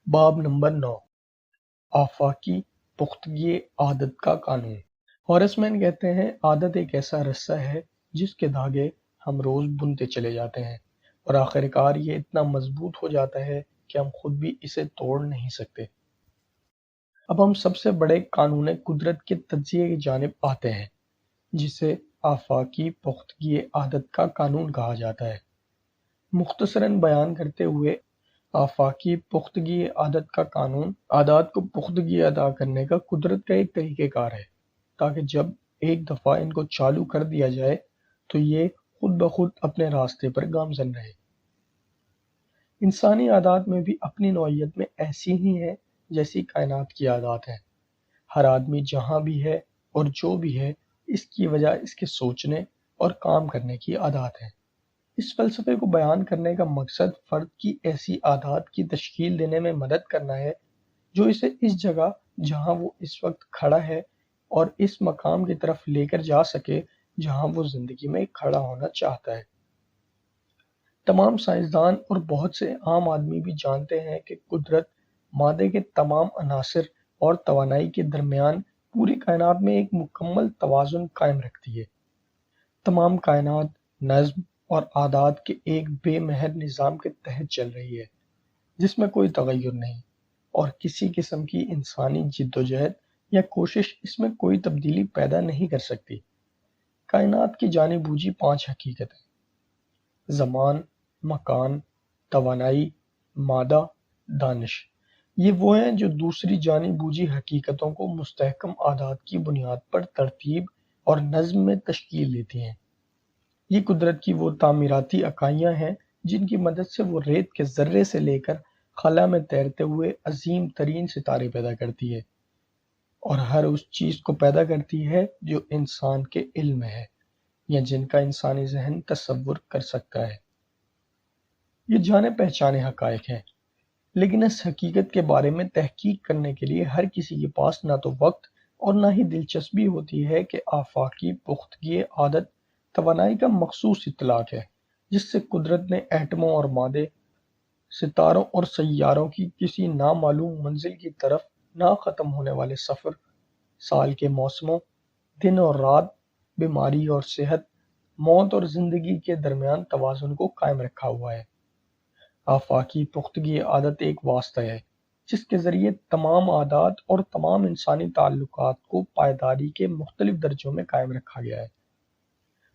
باب نمبر 9 آفاقی پختگی عادت کا قانون۔ ہورس مین کہتے ہیں عادت ایک ایسا رسہ ہے جس کے دھاگے ہم روز بنتے چلے جاتے ہیں اور آخرکار یہ اتنا مضبوط ہو جاتا ہے کہ ہم خود بھی اسے توڑ نہیں سکتے۔ اب ہم سب سے بڑے قانون قدرت کے تجزیے کی جانب آتے ہیں جسے آفاقی پختگی عادت کا قانون کہا جاتا ہے۔ مختصراً بیان کرتے ہوئے آفاقی پختگی عادت کا قانون عادات کو پختگی ادا کرنے کا قدرت کا ایک طریقہ کار ہے تاکہ جب ایک دفعہ ان کو چالو کر دیا جائے تو یہ خود بخود اپنے راستے پر گامزن رہے۔ انسانی عادات میں بھی اپنی نوعیت میں ایسی ہی ہیں جیسی کائنات کی عادات ہیں۔ ہر آدمی جہاں بھی ہے اور جو بھی ہے اس کی وجہ اس کے سوچنے اور کام کرنے کی عادات ہے۔ اس فلسفے کو بیان کرنے کا مقصد فرد کی ایسی عادات کی تشکیل دینے میں مدد کرنا ہے جو اسے اس جگہ جہاں وہ اس وقت کھڑا ہے اور اس مقام کی طرف لے کر جا سکے جہاں وہ زندگی میں کھڑا ہونا چاہتا ہے۔ تمام سائنسدان اور بہت سے عام آدمی بھی جانتے ہیں کہ قدرت مادے کے تمام عناصر اور توانائی کے درمیان پوری کائنات میں ایک مکمل توازن قائم رکھتی ہے۔ تمام کائنات نظم اور عادات کے ایک بے مہر نظام کے تحت چل رہی ہے جس میں کوئی تغیر نہیں اور کسی قسم کی انسانی جدوجہد یا کوشش اس میں کوئی تبدیلی پیدا نہیں کر سکتی۔ کائنات کی جانی بوجھی 5 حقیقتیں: زمان، مکان، توانائی، مادہ، دانش۔ یہ وہ ہیں جو دوسری جانی بوجھی حقیقتوں کو مستحکم عادات کی بنیاد پر ترتیب اور نظم میں تشکیل دیتی ہیں۔ یہ قدرت کی وہ تعمیراتی اکائیاں ہیں جن کی مدد سے وہ ریت کے ذرے سے لے کر خلا میں تیرتے ہوئے عظیم ترین ستارے پیدا کرتی ہے اور ہر اس چیز کو پیدا کرتی ہے جو انسان کے علم میں ہے یا جن کا انسانی ذہن تصور کر سکتا ہے۔ یہ جانے پہچانے حقائق ہیں، لیکن اس حقیقت کے بارے میں تحقیق کرنے کے لیے ہر کسی کے پاس نہ تو وقت اور نہ ہی دلچسپی ہوتی ہے کہ آفاقی پختگی عادت توانائی کا مخصوص اطلاق ہے جس سے قدرت نے ایٹموں اور مادے، ستاروں اور سیاروں کی کسی نامعلوم منزل کی طرف نہ ختم ہونے والے سفر، سال کے موسموں، دن اور رات، بیماری اور صحت، موت اور زندگی کے درمیان توازن کو قائم رکھا ہوا ہے۔ آفاقی پختگی عادت ایک واسطہ ہے جس کے ذریعے تمام عادات اور تمام انسانی تعلقات کو پائیداری کے مختلف درجوں میں قائم رکھا گیا ہے،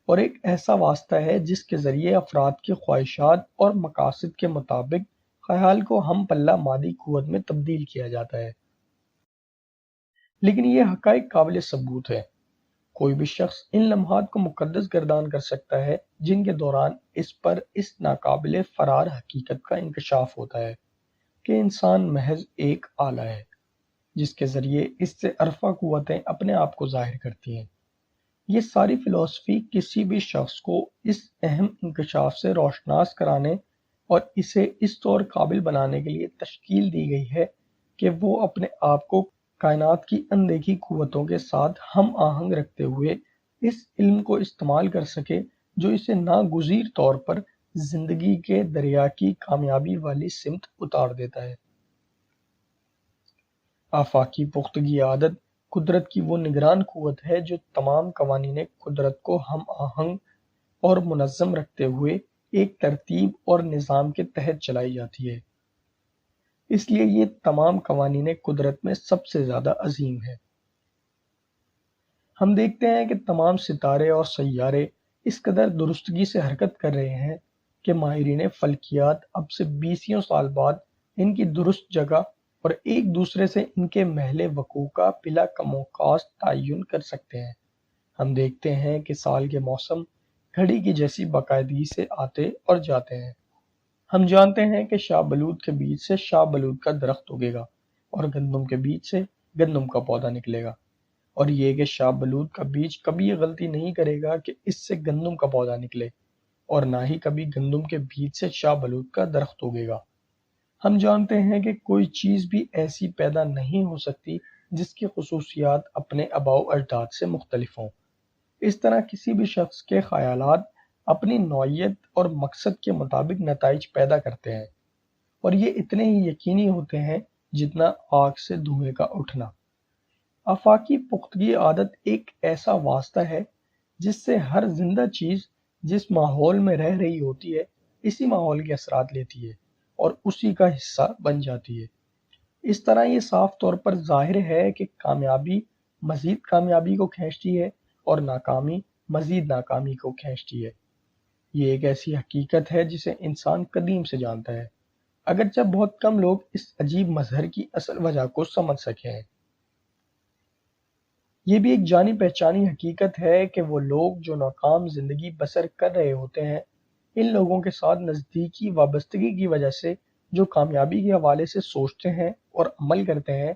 اور ایک ایسا واسطہ ہے جس کے ذریعے افراد کی خواہشات اور مقاصد کے مطابق خیال کو ہم پلہ مادی قوت میں تبدیل کیا جاتا ہے۔ لیکن یہ حقائق قابل ثبوت ہے۔ کوئی بھی شخص ان لمحات کو مقدس گردان کر سکتا ہے جن کے دوران اس پر اس ناقابل فرار حقیقت کا انکشاف ہوتا ہے کہ انسان محض ایک آلہ ہے جس کے ذریعے اس سے عرفہ قوتیں اپنے آپ کو ظاہر کرتی ہیں۔ یہ ساری فلسفی کسی بھی شخص کو اس اہم انکشاف سے روشناس کرانے اور اسے اس طور قابل بنانے کے لیے تشکیل دی گئی ہے کہ وہ اپنے آپ کو کائنات کی اندیکھی قوتوں کے ساتھ ہم آہنگ رکھتے ہوئے اس علم کو استعمال کر سکے جو اسے ناگزیر طور پر زندگی کے دریا کی کامیابی والی سمت اتار دیتا ہے۔ آفاقی پختگی عادت قدرت کی وہ نگران قوت ہے جو تمام قوانین قدرت کو ہم آہنگ اور منظم رکھتے ہوئے ایک ترتیب اور نظام کے تحت چلائی جاتی ہے۔ اس لیے یہ تمام قوانین قدرت میں سب سے زیادہ عظیم ہے۔ ہم دیکھتے ہیں کہ تمام ستارے اور سیارے اس قدر درستگی سے حرکت کر رہے ہیں کہ ماہرین فلکیات اب سے 20 سال بعد ان کی درست جگہ اور ایک دوسرے سے ان کے محل وقوع کا بلا کم و کاست تعین کر سکتے ہیں۔ ہم دیکھتے ہیں کہ سال کے موسم گھڑی کی جیسی باقاعدگی سے آتے اور جاتے ہیں۔ ہم جانتے ہیں کہ شاہ بلوط کے بیج سے شاہ بلوط کا درخت اگے گا اور گندم کے بیج سے گندم کا پودا نکلے گا، اور یہ کہ شاہ بلوط کا بیج کبھی یہ غلطی نہیں کرے گا کہ اس سے گندم کا پودا نکلے، اور نہ ہی کبھی گندم کے بیج سے شاہ بلوط کا درخت اگے گا۔ ہم جانتے ہیں کہ کوئی چیز بھی ایسی پیدا نہیں ہو سکتی جس کی خصوصیات اپنے آباء و اجداد سے مختلف ہوں۔ اس طرح کسی بھی شخص کے خیالات اپنی نوعیت اور مقصد کے مطابق نتائج پیدا کرتے ہیں، اور یہ اتنے ہی یقینی ہوتے ہیں جتنا آگ سے دھوئیں کا اٹھنا۔ آفاقی پختگی عادت ایک ایسا واسطہ ہے جس سے ہر زندہ چیز جس ماحول میں رہ رہی ہوتی ہے اسی ماحول کے اثرات لیتی ہے اور اسی کا حصہ بن جاتی ہے۔ اس طرح یہ صاف طور پر ظاہر ہے کہ کامیابی مزید کامیابی کو کھینچتی ہے اور ناکامی مزید ناکامی کو کھینچتی ہے۔ یہ ایک ایسی حقیقت ہے جسے انسان قدیم سے جانتا ہے، اگرچہ بہت کم لوگ اس عجیب مظہر کی اصل وجہ کو سمجھ سکے ہیں۔ یہ بھی ایک جانی پہچانی حقیقت ہے کہ وہ لوگ جو ناکام زندگی بسر کر رہے ہوتے ہیں، ان لوگوں کے ساتھ نزدیکی وابستگی کی وجہ سے جو کامیابی کے حوالے سے سوچتے ہیں اور عمل کرتے ہیں،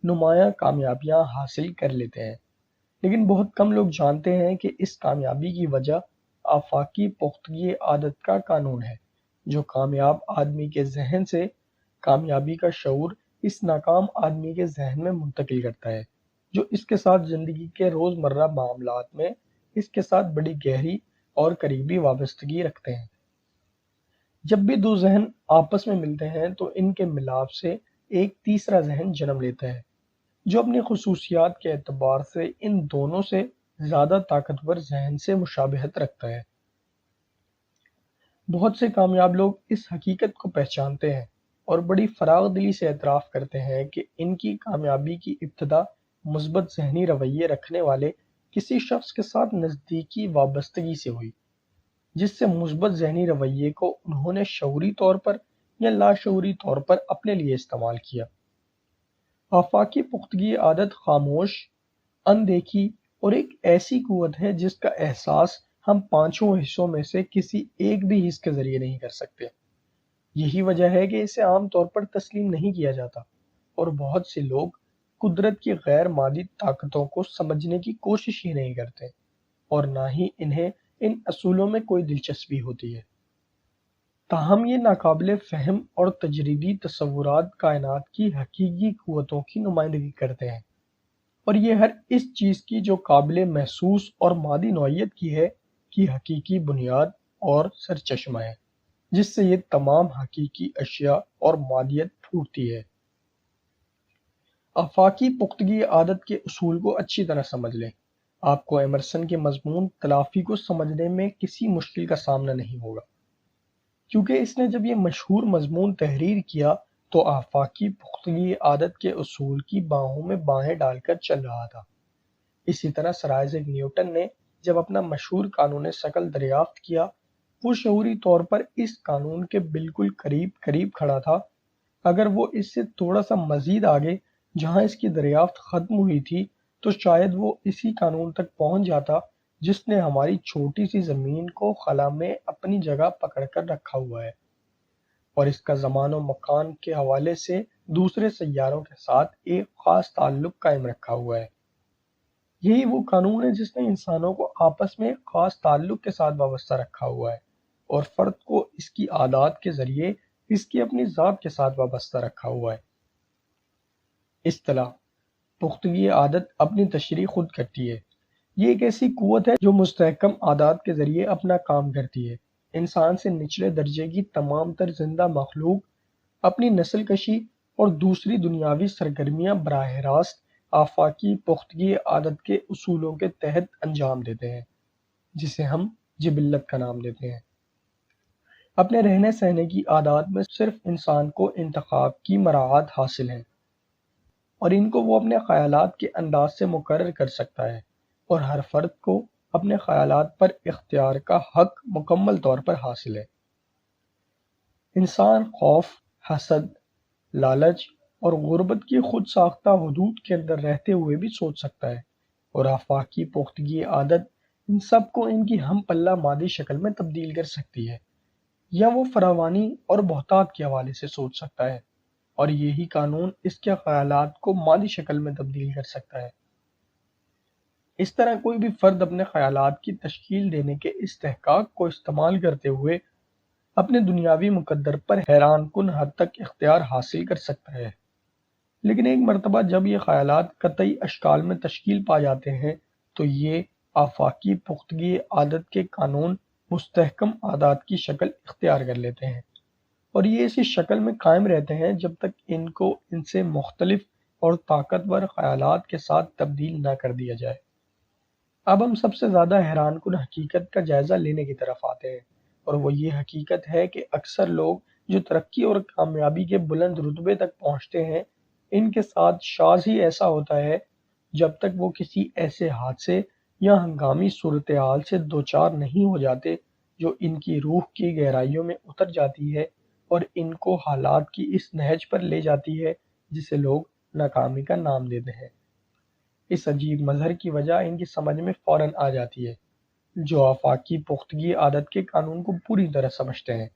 نمایاں کامیابیاں حاصل کر لیتے ہیں۔ لیکن بہت کم لوگ جانتے ہیں کہ اس کامیابی کی وجہ آفاقی پختگی عادت کا قانون ہے، جو کامیاب آدمی کے ذہن سے کامیابی کا شعور اس ناکام آدمی کے ذہن میں منتقل کرتا ہے، جو اس کے ساتھ زندگی کے روزمرہ معاملات میں اس کے ساتھ بڑی گہری اور قریبی وابستگی رکھتے ہیں۔ جب بھی دو ذہن آپس میں ملتے ہیں تو ان کے ملاپ سے ایک تیسرا ذہن جنم لیتا ہے، جو اپنی خصوصیات کے اعتبار سے ان دونوں سے زیادہ طاقتور ذہن سے مشابہت رکھتا ہے۔ بہت سے کامیاب لوگ اس حقیقت کو پہچانتے ہیں اور بڑی فراغ دلی سے اعتراف کرتے ہیں کہ ان کی کامیابی کی ابتدا مثبت ذہنی رویے رکھنے والے کسی شخص کے ساتھ نزدیکی وابستگی سے ہوئی، جس سے مثبت ذہنی رویے کو انہوں نے شعوری طور پر یا لاشعوری طور پر اپنے لیے استعمال کیا۔ آفاقی پختگی عادت خاموش، اندیکھی اور ایک ایسی قوت ہے جس کا احساس ہم پانچوں حصوں میں سے کسی ایک بھی حص کے ذریعے نہیں کر سکتے۔ یہی وجہ ہے کہ اسے عام طور پر تسلیم نہیں کیا جاتا اور بہت سے لوگ قدرت کی غیر مادی طاقتوں کو سمجھنے کی کوشش ہی نہیں کرتے اور نہ ہی انہیں ان اصولوں میں کوئی دلچسپی ہوتی ہے۔ تاہم یہ ناقابل فہم اور تجریدی تصورات کائنات کی حقیقی قوتوں کی نمائندگی کرتے ہیں، اور یہ ہر اس چیز کی جو قابل محسوس اور مادی نوعیت کی ہے کی حقیقی بنیاد اور سرچشمہ ہے، جس سے یہ تمام حقیقی اشیاء اور مادیت پھوٹتی ہے۔ آفاقی پختگی عادت کے اصول کو اچھی طرح سمجھ لیں۔ آپ کو ایمرسن کے مضمون تلافی کو سمجھنے میں کسی مشکل کا سامنا نہیں ہوگا، کیونکہ اس نے جب یہ مشہور مضمون تحریر کیا تو آفاقی پختگی عادت کے اصول کی باہوں میں باہیں ڈال کر چل رہا تھا۔ اسی طرح سر آئزیک نیوٹن نے جب اپنا مشہور قانون ثقل دریافت کیا، وہ شعوری طور پر اس قانون کے بالکل قریب کھڑا تھا۔ اگر وہ اس سے تھوڑا سا مزید آگے جہاں اس کی دریافت ختم ہوئی تھی تو شاید وہ اسی قانون تک پہنچ جاتا جس نے ہماری چھوٹی سی زمین کو خلا میں اپنی جگہ پکڑ کر رکھا ہوا ہے، اور اس کا زمان و مکان کے حوالے سے دوسرے سیاروں کے ساتھ ایک خاص تعلق قائم رکھا ہوا ہے۔ یہی وہ قانون ہے جس نے انسانوں کو آپس میں ایک خاص تعلق کے ساتھ وابستہ رکھا ہوا ہے اور فرد کو اس کی عادات کے ذریعے اس کی اپنی ذات کے ساتھ وابستہ رکھا ہوا ہے۔ اصطلاح پختگی عادت اپنی تشریح خود کرتی ہے۔ یہ ایک ایسی قوت ہے جو مستحکم عادات کے ذریعے اپنا کام کرتی ہے۔ انسان سے نچلے درجے کی تمام تر زندہ مخلوق اپنی نسل کشی اور دوسری دنیاوی سرگرمیاں براہ راست آفاقی پختگی عادت کے اصولوں کے تحت انجام دیتے ہیں، جسے ہم جبلت کا نام دیتے ہیں۔ اپنے رہنے سہنے کی عادات میں صرف انسان کو انتخاب کی مراعات حاصل ہے، اور ان کو وہ اپنے خیالات کے انداز سے مقرر کر سکتا ہے، اور ہر فرد کو اپنے خیالات پر اختیار کا حق مکمل طور پر حاصل ہے۔ انسان خوف، حسد، لالچ اور غربت کی خود ساختہ حدود کے اندر رہتے ہوئے بھی سوچ سکتا ہے، اور آفاقی پختگی عادت ان سب کو ان کی ہم پلہ مادی شکل میں تبدیل کر سکتی ہے، یا وہ فراوانی اور بہتات کے حوالے سے سوچ سکتا ہے، اور یہی قانون اس کے خیالات کو مادی شکل میں تبدیل کر سکتا ہے۔ اس طرح کوئی بھی فرد اپنے خیالات کی تشکیل دینے کے استحقاق کو استعمال کرتے ہوئے اپنے دنیاوی مقدر پر حیران کن حد تک اختیار حاصل کر سکتا ہے، لیکن ایک مرتبہ جب یہ خیالات قطعی اشکال میں تشکیل پا جاتے ہیں تو یہ آفاقی پختگی عادت کے قانون مستحکم عادات کی شکل اختیار کر لیتے ہیں۔ اور یہ اسی شکل میں قائم رہتے ہیں جب تک ان کو ان سے مختلف اور طاقتور خیالات کے ساتھ تبدیل نہ کر دیا جائے۔ اب ہم سب سے زیادہ حیران کن حقیقت کا جائزہ لینے کی طرف آتے ہیں، اور وہ یہ حقیقت ہے کہ اکثر لوگ جو ترقی اور کامیابی کے بلند رتبے تک پہنچتے ہیں، ان کے ساتھ شاذ ہی ایسا ہوتا ہے جب تک وہ کسی ایسے حادثے یا ہنگامی صورتحال سے دوچار نہیں ہو جاتے جو ان کی روح کی گہرائیوں میں اتر جاتی ہے اور ان کو حالات کی اس نہج پر لے جاتی ہے جسے لوگ ناکامی کا نام دیتے ہیں۔ اس عجیب مظہر کی وجہ ان کی سمجھ میں فوراً آ جاتی ہے، جو آفاقی پختگی عادت کے قانون کو پوری طرح سمجھتے ہیں،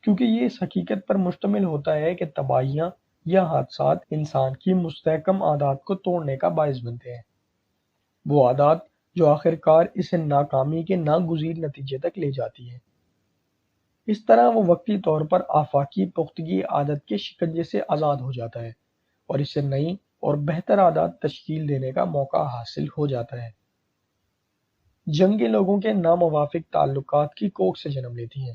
کیونکہ یہ اس حقیقت پر مشتمل ہوتا ہے کہ تباہیاں یا حادثات انسان کی مستحکم عادات کو توڑنے کا باعث بنتے ہیں، وہ عادات جو آخرکار اسے ناکامی کے ناگزیر نتیجے تک لے جاتی ہے۔ اس طرح وہ وقتی طور پر آفاقی پختگی عادت کے شکنجے سے آزاد ہو جاتا ہے اور اسے نئی اور بہتر عادات تشکیل دینے کا موقع حاصل ہو جاتا ہے۔ جنگیں لوگوں کے ناموافق تعلقات کی کوکھ سے جنم لیتی ہیں۔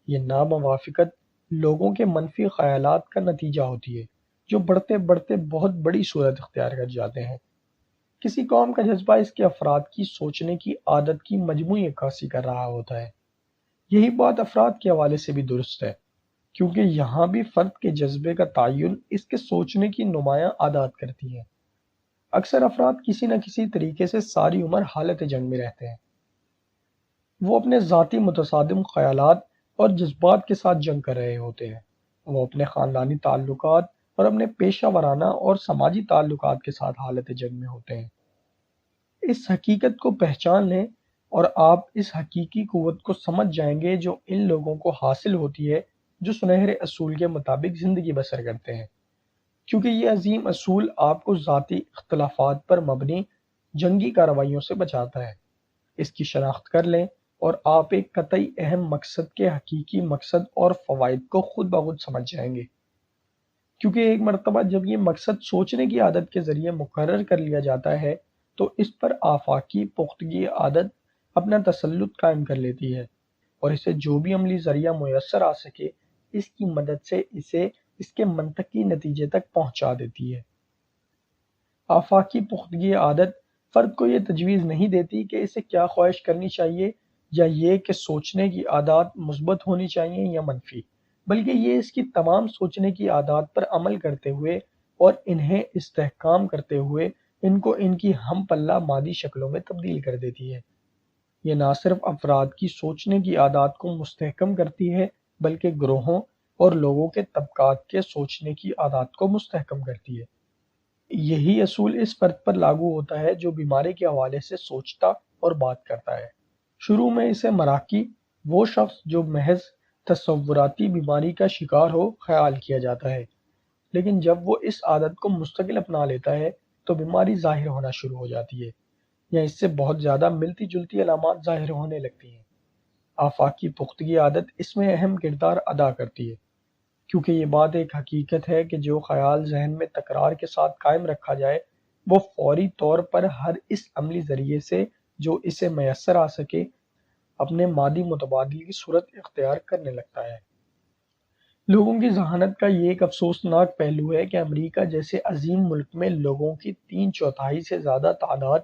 یہ ناموافقت لوگوں کے منفی خیالات کا نتیجہ ہوتی ہے، جو بڑھتے بڑھتے بہت بڑی صورت اختیار کر جاتے ہیں۔ کسی قوم کا جذبہ اس کے افراد کی سوچنے کی عادت کی مجموعی عکاسی کر رہا ہوتا ہے۔ یہی بات افراد کے حوالے سے بھی درست ہے، کیونکہ یہاں بھی فرد کے جذبے کا تعین اس کے سوچنے کی نمایاں عادات کرتی ہے۔ اکثر افراد کسی نہ کسی طریقے سے ساری عمر حالت جنگ میں رہتے ہیں۔ وہ اپنے ذاتی متصادم خیالات اور جذبات کے ساتھ جنگ کر رہے ہوتے ہیں۔ وہ اپنے خاندانی تعلقات اور اپنے پیشہ ورانہ اور سماجی تعلقات کے ساتھ حالت جنگ میں ہوتے ہیں۔ اس حقیقت کو پہچان لیں اور آپ اس حقیقی قوت کو سمجھ جائیں گے جو ان لوگوں کو حاصل ہوتی ہے جو سنہرے اصول کے مطابق زندگی بسر کرتے ہیں، کیونکہ یہ عظیم اصول آپ کو ذاتی اختلافات پر مبنی جنگی کارروائیوں سے بچاتا ہے۔ اس کی شناخت کر لیں اور آپ ایک قطعی اہم مقصد کے حقیقی مقصد اور فوائد کو خود بخود سمجھ جائیں گے، کیونکہ ایک مرتبہ جب یہ مقصد سوچنے کی عادت کے ذریعے مقرر کر لیا جاتا ہے تو اس پر آفاقی پختگی عادت اپنا تسلط قائم کر لیتی ہے اور اسے جو بھی عملی ذریعہ میسر آ سکے اس کی مدد سے اسے اس کے منطقی نتیجے تک پہنچا دیتی ہے۔ آفاقی پختگی عادت فرد کو یہ تجویز نہیں دیتی کہ اسے کیا خواہش کرنی چاہیے یا یہ کہ سوچنے کی عادات مثبت ہونی چاہیے یا منفی، بلکہ یہ اس کی تمام سوچنے کی عادات پر عمل کرتے ہوئے اور انہیں استحکام کرتے ہوئے ان کو ان کی ہم پلہ مادی شکلوں میں تبدیل کر دیتی ہے۔ یہ نہ صرف افراد کی سوچنے کی عادات کو مستحکم کرتی ہے بلکہ گروہوں اور لوگوں کے طبقات کے سوچنے کی عادات کو مستحکم کرتی ہے۔ یہی اصول اس فرد پر لاگو ہوتا ہے جو بیماری کے حوالے سے سوچتا اور بات کرتا ہے۔ شروع میں اسے مراقی، وہ شخص جو محض تصوراتی بیماری کا شکار ہو، خیال کیا جاتا ہے، لیکن جب وہ اس عادت کو مستقل اپنا لیتا ہے تو بیماری ظاہر ہونا شروع ہو جاتی ہے یا اس سے بہت زیادہ ملتی جلتی علامات ظاہر ہونے لگتی ہیں۔ آفاقی پختگی عادت اس میں اہم کردار ادا کرتی ہے، کیونکہ یہ بات ایک حقیقت ہے کہ جو خیال ذہن میں تکرار کے ساتھ قائم رکھا جائے وہ فوری طور پر ہر اس عملی ذریعے سے جو اسے میسر آ سکے اپنے مادی متبادل کی صورت اختیار کرنے لگتا ہے۔ لوگوں کی ذہانت کا یہ ایک افسوسناک پہلو ہے کہ امریکہ جیسے عظیم ملک میں لوگوں کی 3/4 سے زیادہ تعداد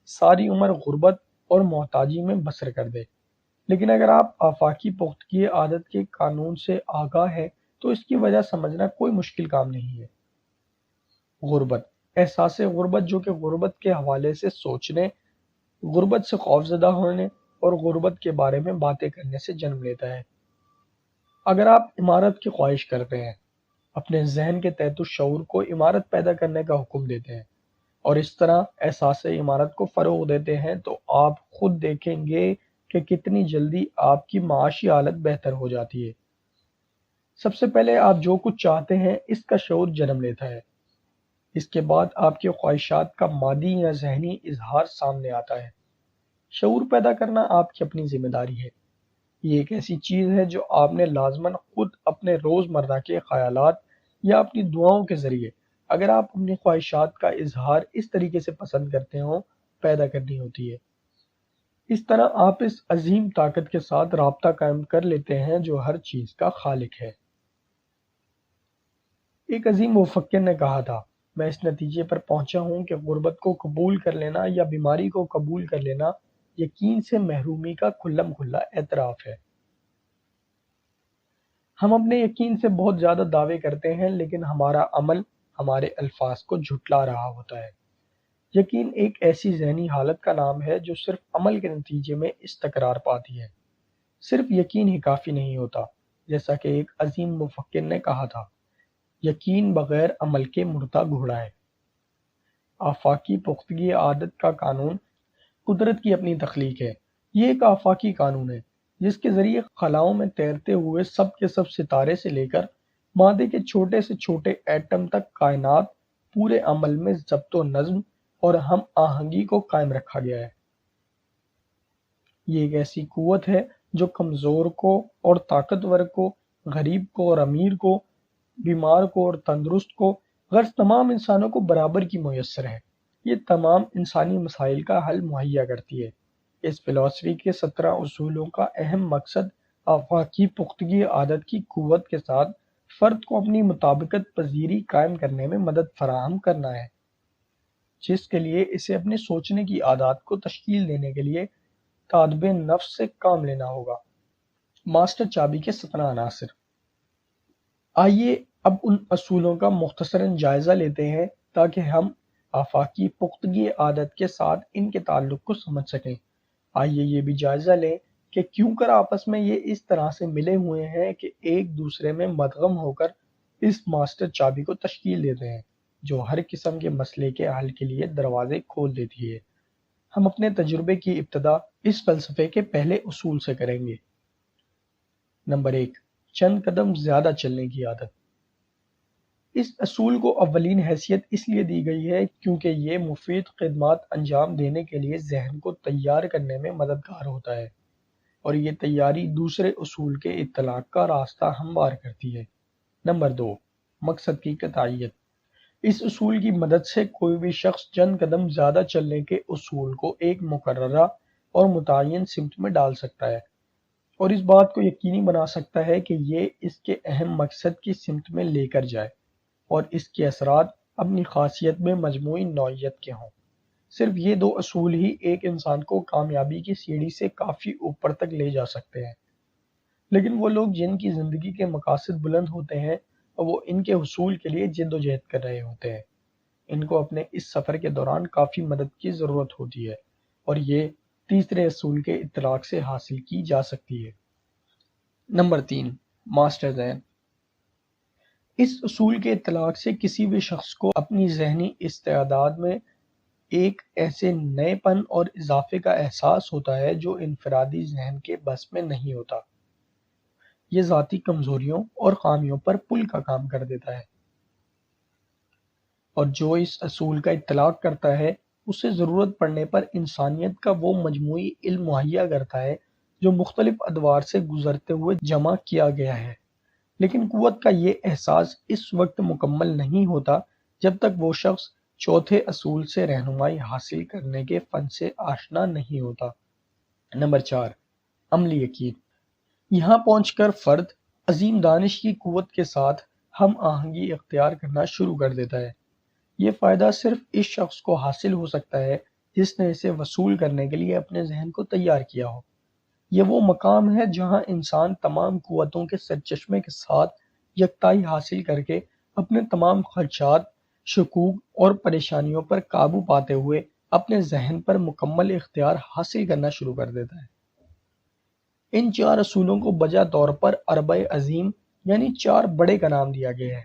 ساری عمر غربت اور محتاجی میں بسر کر دے، لیکن اگر آپ آفاقی پختگی عادت کے قانون سے آگاہ ہیں تو اس کی وجہ سمجھنا کوئی مشکل کام نہیں ہے۔ غربت، احساس غربت جو کہ غربت کے حوالے سے سوچنے، غربت سے خوفزدہ ہونے اور غربت کے بارے میں باتیں کرنے سے جنم لیتا ہے۔ اگر آپ عمارت کی خواہش کرتے ہیں، اپنے ذہن کے تحت الشعور کو عمارت پیدا کرنے کا حکم دیتے ہیں اور اس طرح احساس عمارت کو فروغ دیتے ہیں تو آپ خود دیکھیں گے کہ کتنی جلدی آپ کی معاشی حالت بہتر ہو جاتی ہے۔ سب سے پہلے آپ جو کچھ چاہتے ہیں اس کا شعور جنم لیتا ہے، اس کے بعد آپ کی خواہشات کا مادی یا ذہنی اظہار سامنے آتا ہے۔ شعور پیدا کرنا آپ کی اپنی ذمہ داری ہے۔ یہ ایک ایسی چیز ہے جو آپ نے لازماً خود اپنے روزمرہ کے خیالات یا اپنی دعاؤں کے ذریعے، اگر آپ اپنی خواہشات کا اظہار اس طریقے سے پسند کرتے ہوں، پیدا کرنی ہوتی ہے۔ اس طرح آپ اس عظیم طاقت کے ساتھ رابطہ قائم کر لیتے ہیں جو ہر چیز کا خالق ہے۔ ایک عظیم مفکر نے کہا تھا، میں اس نتیجے پر پہنچا ہوں کہ غربت کو قبول کر لینا یا بیماری کو قبول کر لینا یقین سے محرومی کا کھلم کھلا اعتراف ہے۔ ہم اپنے یقین سے بہت زیادہ دعوے کرتے ہیں لیکن ہمارا عمل ہمارے الفاظ کو جھٹلا رہا ہوتا ہے۔ یقین ایک ایسی ذہنی حالت کا نام ہے جو صرف عمل کے نتیجے میں استقرار پاتی ہے۔ صرف یقین ہی کافی نہیں ہوتا، جیسا کہ ایک عظیم مفکر نے کہا تھا، یقین بغیر عمل کے مردہ گھوڑا ہے۔ آفاقی پختگی عادت کا قانون قدرت کی اپنی تخلیق ہے۔ یہ ایک آفاقی قانون ہے جس کے ذریعے خلاؤں میں تیرتے ہوئے سب کے سب ستارے سے لے کر مادے کے چھوٹے سے چھوٹے ایٹم تک کائنات پورے عمل میں ضبط و نظم اور ہم آہنگی کو قائم رکھا گیا ہے۔ یہ ایک ایسی قوت ہے جو کمزور کو اور طاقتور کو، غریب کو اور امیر کو، بیمار کو اور تندرست کو، غرض تمام انسانوں کو برابر کی میسر ہے۔ یہ تمام انسانی مسائل کا حل مہیا کرتی ہے۔ اس فلسفے کے 17 اصولوں کا اہم مقصد آفاقی پختگی عادت کی قوت کے ساتھ فرد کو اپنی مطابقت پذیری قائم کرنے میں مدد فراہم کرنا ہے، جس کے لیے اسے اپنے سوچنے کی عادات کو تشکیل دینے کے لیے تادب نفس سے کام لینا ہوگا۔ ماسٹر چابی کے 17 عناصر۔ آئیے اب ان اصولوں کا مختصراً جائزہ لیتے ہیں تاکہ ہم آفاقی پختگی عادت کے ساتھ ان کے تعلق کو سمجھ سکیں۔ آئیے یہ بھی جائزہ لیں کہ کیوں کر آپس میں یہ اس طرح سے ملے ہوئے ہیں کہ ایک دوسرے میں مدغم ہو کر اس ماسٹر چابی کو تشکیل دیتے ہیں جو ہر قسم کے مسئلے کے حل کے لیے دروازے کھول دیتی ہے۔ ہم اپنے تجربے کی ابتدا اس فلسفے کے پہلے اصول سے کریں گے۔ نمبر 1، چند قدم زیادہ چلنے کی عادت۔ اس اصول کو اولین حیثیت اس لیے دی گئی ہے کیونکہ یہ مفید خدمات انجام دینے کے لیے ذہن کو تیار کرنے میں مددگار ہوتا ہے، اور یہ تیاری دوسرے اصول کے اطلاق کا راستہ ہموار کرتی ہے۔ نمبر 2، مقصد کی قطعیت۔ اس اصول کی مدد سے کوئی بھی شخص چند قدم زیادہ چلنے کے اصول کو ایک مقررہ اور متعین سمت میں ڈال سکتا ہے، اور اس بات کو یقینی بنا سکتا ہے کہ یہ اس کے اہم مقصد کی سمت میں لے کر جائے اور اس کے اثرات اپنی خاصیت میں مجموعی نوعیت کے ہوں۔ صرف یہ 2 اصول ہی ایک انسان کو کامیابی کی سیڑھی سے کافی اوپر تک لے جا سکتے ہیں، لیکن وہ لوگ جن کی زندگی کے مقاصد بلند ہوتے ہیں اور وہ ان کے حصول کے لیے جد و جہد کر رہے ہوتے ہیں، ان کو اپنے اس سفر کے دوران کافی مدد کی ضرورت ہوتی ہے، اور یہ تیسرے اصول کے اطلاق سے حاصل کی جا سکتی ہے۔ نمبر 3، ماسٹر ذہن۔ اس اصول کے اطلاق سے کسی بھی شخص کو اپنی ذہنی استعداد میں ایک ایسے نئے پن اور اضافے کا احساس ہوتا ہے جو انفرادی ذہن کے بس میں نہیں ہوتا۔ یہ ذاتی کمزوریوں اور خامیوں پر پل کا کام کر دیتا ہے، اور جو اس اصول کا اطلاق کرتا ہے اسے ضرورت پڑنے پر انسانیت کا وہ مجموعی علم مہیا کرتا ہے جو مختلف ادوار سے گزرتے ہوئے جمع کیا گیا ہے۔ لیکن قوت کا یہ احساس اس وقت مکمل نہیں ہوتا جب تک وہ شخص چوتھے اصول سے رہنمائی حاصل کرنے کے فن سے آشنا نہیں ہوتا۔ نمبر 4، عملی یقین۔ یہاں پہنچ کر فرد عظیم دانش کی قوت کے ساتھ ہم آہنگی اختیار کرنا شروع کر دیتا ہے۔ یہ فائدہ صرف اس شخص کو حاصل ہو سکتا ہے جس نے اسے وصول کرنے کے لیے اپنے ذہن کو تیار کیا ہو۔ یہ وہ مقام ہے جہاں انسان تمام قوتوں کے سرچشمے کے ساتھ یکتائی حاصل کر کے اپنے تمام خدشات، شکوک اور پریشانیوں پر قابو پاتے ہوئے اپنے ذہن پر مکمل اختیار حاصل کرنا شروع کر دیتا ہے۔ ان 4 اصولوں کو بجا طور پر اربع عظیم یعنی 4 بڑے کا نام دیا گیا ہے،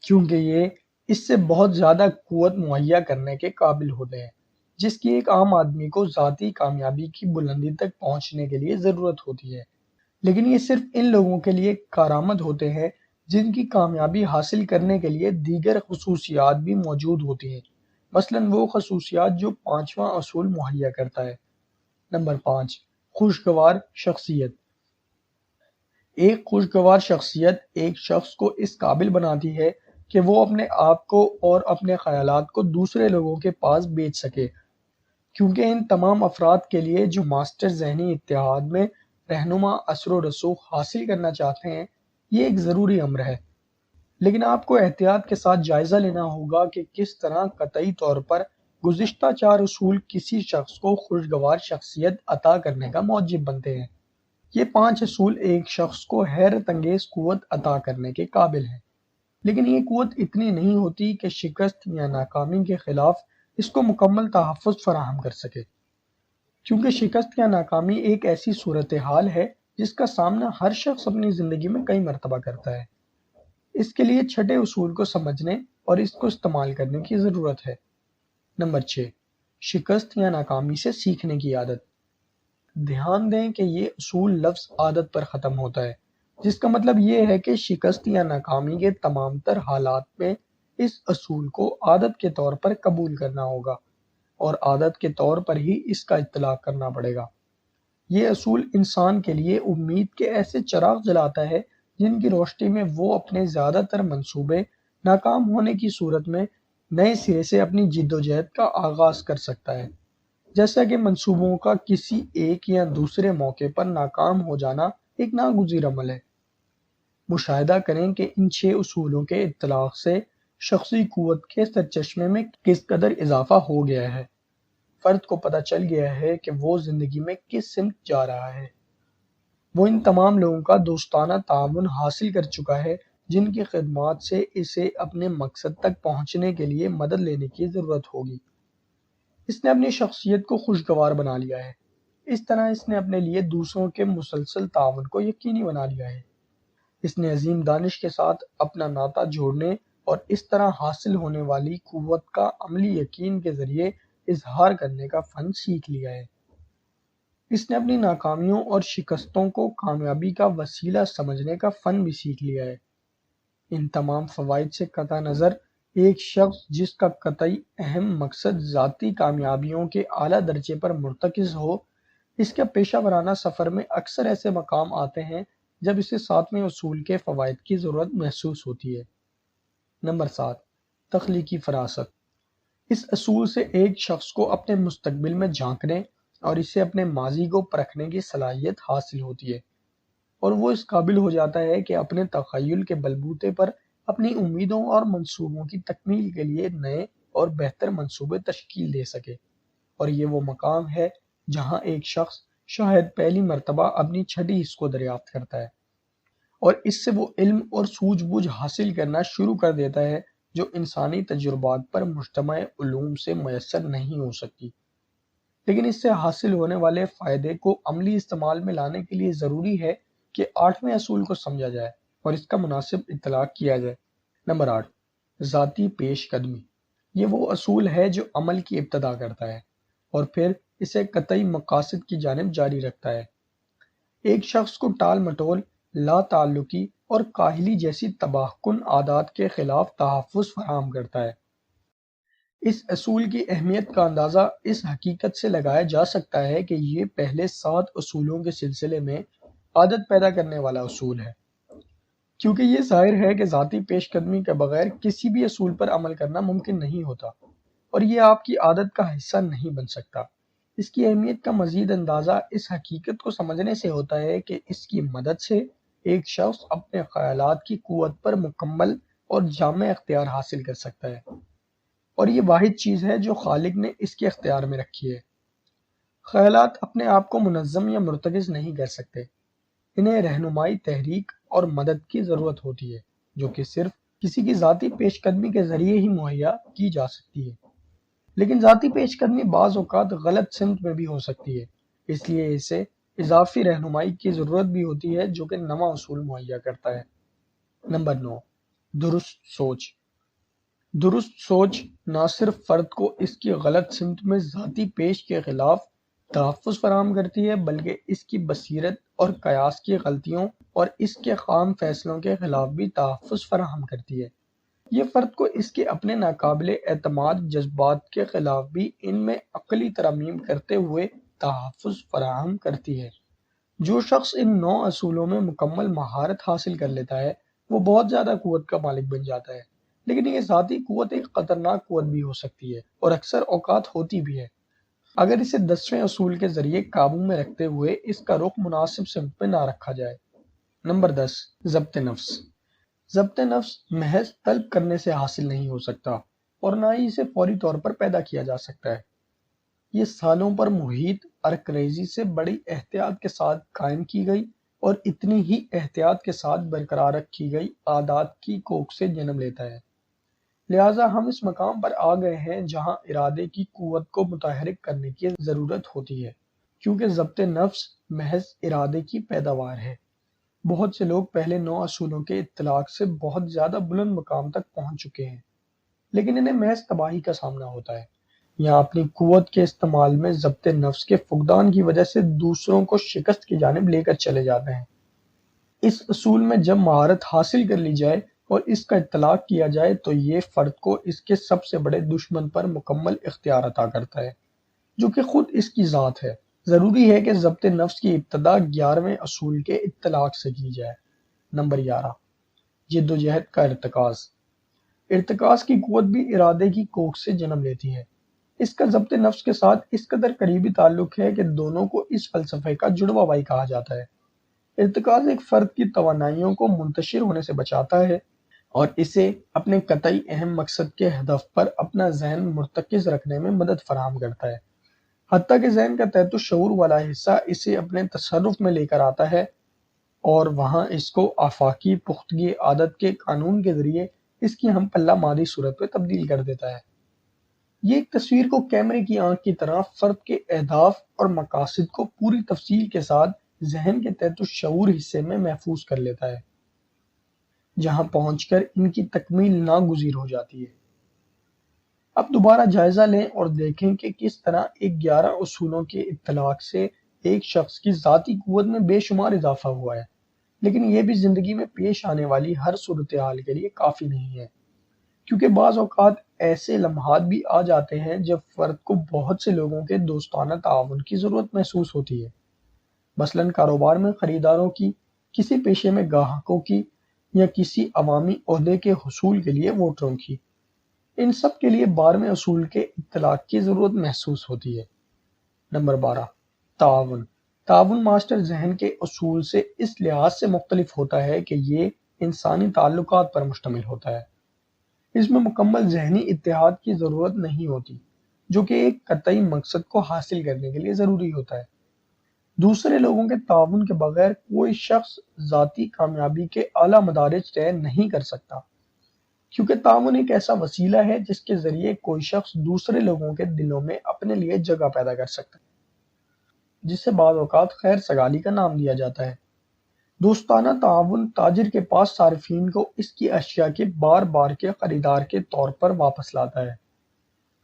کیونکہ یہ اس سے بہت زیادہ قوت مہیا کرنے کے قابل ہوتے ہیں جس کی ایک عام آدمی کو ذاتی کامیابی کی بلندی تک پہنچنے کے لیے ضرورت ہوتی ہے، لیکن یہ صرف ان لوگوں کے لیے کارآمد ہوتے ہیں جن کی کامیابی حاصل کرنے کے لیے دیگر خصوصیات بھی موجود ہوتی ہیں، مثلاً وہ خصوصیات جو 5واں اصول مہیا کرتا ہے۔ نمبر 5، خوشگوار شخصیت۔ ایک خوشگوار شخصیت ایک شخص کو اس قابل بناتی ہے کہ وہ اپنے آپ کو اور اپنے خیالات کو دوسرے لوگوں کے پاس بیچ سکے کیونکہ ان تمام افراد کے لیے جو ماسٹر ذہنی اتحاد میں رہنما اثر و رسوخ حاصل کرنا چاہتے ہیں، یہ ایک ضروری امر ہے۔ لیکن آپ کو احتیاط کے ساتھ جائزہ لینا ہوگا کہ کس طرح قطعی طور پر گزشتہ 4 اصول کسی شخص کو خوشگوار شخصیت عطا کرنے کا موجب بنتے ہیں۔ یہ 5 اصول ایک شخص کو حیرت انگیز قوت عطا کرنے کے قابل ہیں، لیکن یہ قوت اتنی نہیں ہوتی کہ شکست یا ناکامی کے خلاف اس کو مکمل تحفظ فراہم کر سکے، کیونکہ شکست یا ناکامی ایک ایسی صورتحال ہے جس کا سامنا ہر شخص اپنی زندگی میں کئی مرتبہ کرتا ہے۔ اس کے لیے چھٹے اصول کو سمجھنے اور اس کو استعمال کرنے کی ضرورت ہے۔ نمبر 6، شکست یا ناکامی سے سیکھنے کی عادت۔ دھیان دیں کہ یہ اصول لفظ عادت پر ختم ہوتا ہے، جس کا مطلب یہ ہے کہ شکست یا ناکامی کے تمام تر حالات میں اس اصول کو عادت کے طور پر قبول کرنا ہوگا اور عادت کے طور پر ہی اس کا اطلاق کرنا پڑے گا۔ یہ اصول انسان کے لیے امید کے ایسے چراغ جلاتا ہے جن کی روشنی میں وہ اپنے زیادہ تر منصوبے ناکام ہونے کی صورت میں نئے سرے سے اپنی جدوجہد کا آغاز کر سکتا ہے۔ جیسا کہ منصوبوں کا کسی ایک یا دوسرے موقع پر ناکام ہو جانا ایک ناگزیر عمل ہے۔ مشاہدہ کریں کہ ان 6 اصولوں کے اطلاق سے شخصی قوت کے سرچشمے میں کس قدر اضافہ ہو گیا ہے۔ فرد کو پتہ چل گیا ہے کہ وہ زندگی میں کس سمت جا رہا ہے۔ وہ ان تمام لوگوں کا دوستانہ تعاون حاصل کر چکا ہے جن کی خدمات سے اسے اپنے مقصد تک پہنچنے کے لیے مدد لینے کی ضرورت ہوگی۔ اس نے اپنی شخصیت کو خوشگوار بنا لیا ہے۔ اس طرح اس نے اپنے لیے دوسروں کے مسلسل تعاون کو یقینی بنا لیا ہے۔ اس نے عظیم دانش کے ساتھ اپنا ناطہ جوڑنے اور اس طرح حاصل ہونے والی قوت کا عملی یقین کے ذریعے اظہار کرنے کا فن سیکھ لیا ہے۔ اس نے اپنی ناکامیوں اور شکستوں کو کامیابی کا وسیلہ سمجھنے کا فن بھی سیکھ لیا ہے۔ ان تمام فوائد سے قطع نظر ایک شخص جس کا قطعی اہم مقصد ذاتی کامیابیوں کے اعلیٰ درجے پر مرتکز ہو، اس کے پیشہ ورانہ سفر میں اکثر ایسے مقام آتے ہیں جب اسے 7ویں اصول کے فوائد کی ضرورت محسوس ہوتی ہے۔ نمبر 7، تخلیقی فراست۔ اس اصول سے ایک شخص کو اپنے مستقبل میں جھانکنے اور اسے اپنے ماضی کو پرکھنے کی صلاحیت حاصل ہوتی ہے، اور وہ اس قابل ہو جاتا ہے کہ اپنے تخیل کے بلبوتے پر اپنی امیدوں اور منصوبوں کی تکمیل کے لیے نئے اور بہتر منصوبے تشکیل دے سکے۔ اور یہ وہ مقام ہے جہاں ایک شخص شاید پہلی مرتبہ اپنی چھٹی حص کو دریافت کرتا ہے، اور اس سے وہ علم اور سوجھ بوجھ حاصل کرنا شروع کر دیتا ہے جو انسانی تجربات پر مجتمع علوم سے میسر نہیں ہو سکتی۔ لیکن اس سے حاصل ہونے والے فائدے کو عملی استعمال میں لانے کے لیے ضروری ہے کہ 8ویں اصول کو سمجھا جائے اور اس کا مناسب اطلاق کیا جائے۔ نمبر 8، ذاتی پیش قدمی۔ یہ وہ اصول ہے جو عمل کی ابتدا کرتا ہے اور پھر اسے قطعی مقاصد کی جانب جاری رکھتا ہے۔ ایک شخص کو ٹال مٹول، لا تعلقی اور کاہلی جیسی تباہ کن عادات کے خلاف تحفظ فراہم کرتا ہے۔ اس اصول کی اہمیت کا اندازہ اس حقیقت سے لگایا جا سکتا ہے کہ یہ پہلے 7 اصولوں کے سلسلے میں عادت پیدا کرنے والا اصول ہے، کیونکہ یہ ظاہر ہے کہ ذاتی پیش قدمی کے بغیر کسی بھی اصول پر عمل کرنا ممکن نہیں ہوتا، اور یہ آپ کی عادت کا حصہ نہیں بن سکتا۔ اس کی اہمیت کا مزید اندازہ اس حقیقت کو سمجھنے سے ہوتا ہے کہ اس کی مدد سے ایک شخص اپنے خیالات کی قوت پر مکمل اور جامع اختیار حاصل کر سکتا ہے، اور یہ واحد چیز ہے جو خالق نے اس کے اختیار میں رکھی ہے۔ خیالات اپنے آپ کو منظم یا مرتکز نہیں کر سکتے، انہیں رہنمائی، تحریک اور مدد کی ضرورت ہوتی ہے، جو کہ صرف کسی کی ذاتی پیش قدمی کے ذریعے ہی مہیا کی جا سکتی ہے۔ لیکن ذاتی پیش قدمی بعض اوقات غلط سمت میں بھی ہو سکتی ہے، اس لیے اسے اضافی رہنمائی کی ضرورت بھی ہوتی ہے جو کہ نواں اصول مہیا کرتا ہے۔ نمبر 9، درست سوچ۔ درست سوچ نہ صرف فرد کو اس کی غلط سمت میں ذاتی پیش کے خلاف تحفظ فراہم کرتی ہے، بلکہ اس کی بصیرت اور قیاس کی غلطیوں اور اس کے خام فیصلوں کے خلاف بھی تحفظ فراہم کرتی ہے۔ یہ فرد کو اس کے اپنے ناقابل اعتماد جذبات کے خلاف بھی ان میں عقلی ترمیم کرتے ہوئے تحفظ فراہم کرتی ہے۔ جو شخص ان 9 اصولوں میں مکمل مہارت حاصل کر لیتا ہے وہ بہت زیادہ قوت کا مالک بن جاتا ہے، لیکن یہ ذاتی قوت ایک خطرناک قوت بھی ہو سکتی ہے اور اکثر اوقات ہوتی بھی ہے۔ اگر اسے 10ویں اصول کے ذریعے قابو میں رکھتے ہوئے اس کا رخ مناسب سمت میں نہ رکھا جائے۔ نمبر 10، ضبط نفس۔ ضبط نفس محض طلب کرنے سے حاصل نہیں ہو سکتا اور نہ ہی اسے فوری طور پر پیدا کیا جا سکتا ہے۔ یہ سالوں پر محیط ارکریزی سے بڑی احتیاط کے ساتھ قائم کی گئی اور اتنی ہی احتیاط کے ساتھ برقرار رکھی گئی عادات کی کوکھ سے جنم لیتا ہے۔ لہٰذا ہم اس مقام پر آ گئے ہیں جہاں ارادے کی قوت کو متحرک کرنے کی ضرورت ہوتی ہے، کیونکہ ضبط نفس محض ارادے کی پیداوار ہے۔ بہت سے لوگ پہلے 9 اصولوں کے اطلاق سے بہت زیادہ بلند مقام تک پہنچ چکے ہیں، لیکن انہیں محض تباہی کا سامنا ہوتا ہے۔ یہاں اپنی قوت کے استعمال میں ضبط نفس کے فقدان کی وجہ سے دوسروں کو شکست کی جانب لے کر چلے جاتے ہیں۔ اس اصول میں جب مہارت حاصل کر لی جائے اور اس کا اطلاق کیا جائے تو یہ فرد کو اس کے سب سے بڑے دشمن پر مکمل اختیار عطا کرتا ہے، جو کہ خود اس کی ذات ہے۔ ضروری ہے کہ ضبط نفس کی ابتدا 11ویں اصول کے اطلاق سے کی جائے۔ نمبر 11، جدوجہد کا ارتکاز۔ ارتکاز کی قوت بھی ارادے کی کوکھ سے جنم لیتی ہے۔ اس کا ضبط نفس کے ساتھ اس قدر قریبی تعلق ہے کہ دونوں کو اس فلسفے کا جڑواں بھائی کہا جاتا ہے۔ ارتکاز ایک فرد کی توانائیوں کو منتشر ہونے سے بچاتا ہے اور اسے اپنے قطعی اہم مقصد کے ہدف پر اپنا ذہن مرتکز رکھنے میں مدد فراہم کرتا ہے، حتیٰ کہ ذہن کا تحت الشعور والا حصہ اسے اپنے تصرف میں لے کر آتا ہے اور وہاں اس کو آفاقی پختگی عادت کے قانون کے ذریعے اس کی ہم پلہ مادی صورت میں تبدیل کر دیتا ہے۔ یہ ایک تصویر کو کیمرے کی آنکھ کی طرح فرد کے اہداف اور مقاصد کو پوری تفصیل کے ساتھ ذہن کے تحت الشعور حصے میں محفوظ کر لیتا ہے، جہاں پہنچ کر ان کی تکمیل ناگزیر ہو جاتی ہے۔ اب دوبارہ جائزہ لیں اور دیکھیں کہ کس طرح ایک 11 اصولوں کے اطلاق سے ایک شخص کی ذاتی قوت میں بے شمار اضافہ ہوا ہے، لیکن یہ بھی زندگی میں پیش آنے والی ہر صورتحال کے لیے کافی نہیں ہے، کیونکہ بعض اوقات ایسے لمحات بھی آ جاتے ہیں جب فرد کو بہت سے لوگوں کے دوستانہ تعاون کی ضرورت محسوس ہوتی ہے، مثلاً کاروبار میں خریداروں کی، کسی پیشے میں گاہکوں کی، یا کسی عوامی عہدے کے حصول کے لیے ووٹروں کی۔ ان سب کے لیے 12ویں اصول کے اطلاق کی ضرورت محسوس ہوتی ہے۔ نمبر 12، تعاون۔ تعاون ماسٹر ذہن کے اصول سے اس لحاظ سے مختلف ہوتا ہے کہ یہ انسانی تعلقات پر مشتمل ہوتا ہے۔ اس میں مکمل ذہنی اتحاد کی ضرورت نہیں ہوتی، جو کہ ایک قطعی مقصد کو حاصل کرنے کے لیے ضروری ہوتا ہے۔ دوسرے لوگوں کے تعاون کے بغیر کوئی شخص ذاتی کامیابی کے اعلیٰ مدارج طے نہیں کر سکتا، کیونکہ تعاون ایک ایسا وسیلہ ہے جس کے ذریعے کوئی شخص دوسرے لوگوں کے دلوں میں اپنے لیے جگہ پیدا کر سکتا ہے، جسے بعض اوقات خیر سگالی کا نام دیا جاتا ہے۔ دوستانہ تعاون تاجر کے پاس صارفین کو اس کی اشیاء کے بار بار کے خریدار کے طور پر واپس لاتا ہے،